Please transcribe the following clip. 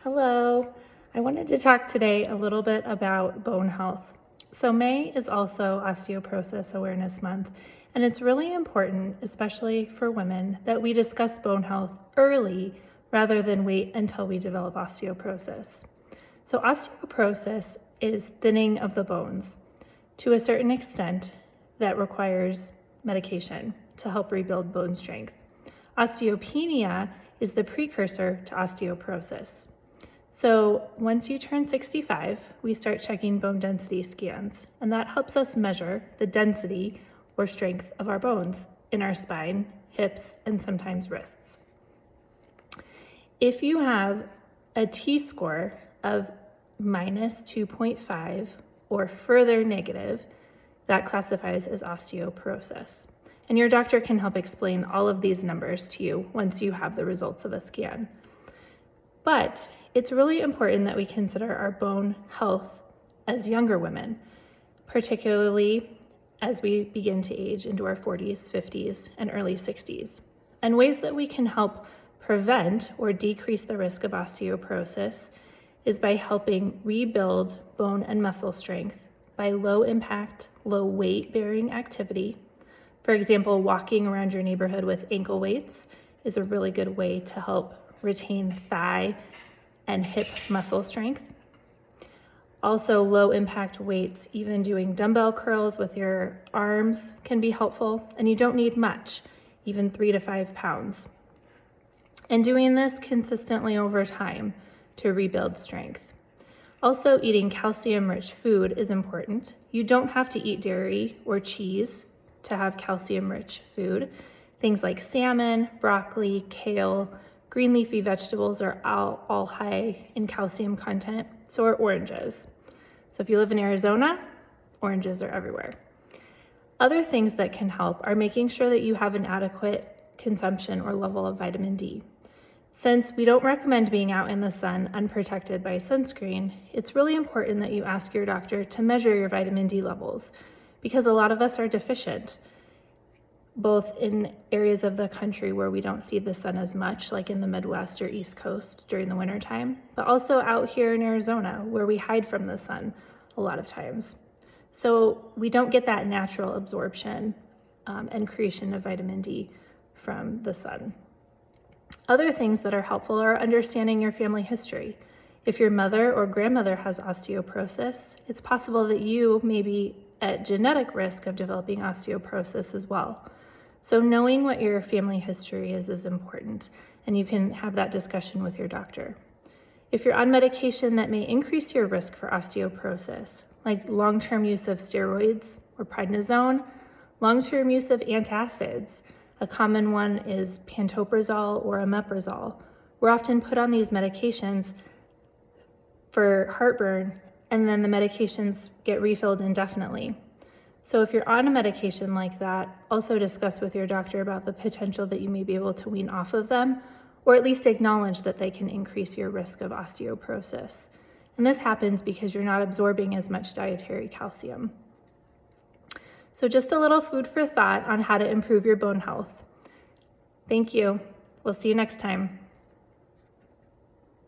Hello. I wanted to talk today a little bit about bone health. So May is also Osteoporosis Awareness Month, and it's really important, especially for women, that we discuss bone health early rather than wait until we develop osteoporosis. So osteoporosis is thinning of the bones to a certain extent that requires medication to help rebuild bone strength. Osteopenia is the precursor to osteoporosis. So once you turn 65, we start checking bone density scans, and that helps us measure the density or strength of our bones in our spine, hips, and sometimes wrists. If you have a T-score of minus 2.5 or further negative, that classifies as osteoporosis. And your doctor can help explain all of these numbers to you once you have the results of a scan. But it's really important that we consider our bone health as younger women, particularly as we begin to age into our 40s, 50s, and early 60s. And ways that we can help prevent or decrease the risk of osteoporosis is by helping rebuild bone and muscle strength by low impact, low weight bearing activity. For example, walking around your neighborhood with ankle weights is a really good way to help retain thigh and hip muscle strength. Also, low impact weights, even doing dumbbell curls with your arms can be helpful, and you don't need much, even 3 to 5 pounds. And doing this consistently over time to rebuild strength. Also, eating calcium-rich food is important. You don't have to eat dairy or cheese to have calcium-rich food. Things like salmon, broccoli, kale, green leafy vegetables are all high in calcium content, so are oranges. So if you live in Arizona, oranges are everywhere. Other things that can help are making sure that you have an adequate consumption or level of vitamin D. Since we don't recommend being out in the sun unprotected by sunscreen, it's really important that you ask your doctor to measure your vitamin D levels, because a lot of us are deficient, both in areas of the country where we don't see the sun as much, like in the Midwest or East Coast during the wintertime, but also out here in Arizona where we hide from the sun a lot of times. So we don't get that natural absorption and creation of vitamin D from the sun. Other things that are helpful are understanding your family history. If your mother or grandmother has osteoporosis, it's possible that you may be at genetic risk of developing osteoporosis as well. So knowing what your family history is important, and you can have that discussion with your doctor. If you're on medication that may increase your risk for osteoporosis, like long-term use of steroids or prednisone, long-term use of antacids, a common one is pantoprazole or omeprazole. We're often put on these medications for heartburn, and then the medications get refilled indefinitely. So if you're on a medication like that, also discuss with your doctor about the potential that you may be able to wean off of them, or at least acknowledge that they can increase your risk of osteoporosis. And this happens because you're not absorbing as much dietary calcium. So just a little food for thought on how to improve your bone health. Thank you. We'll see you next time.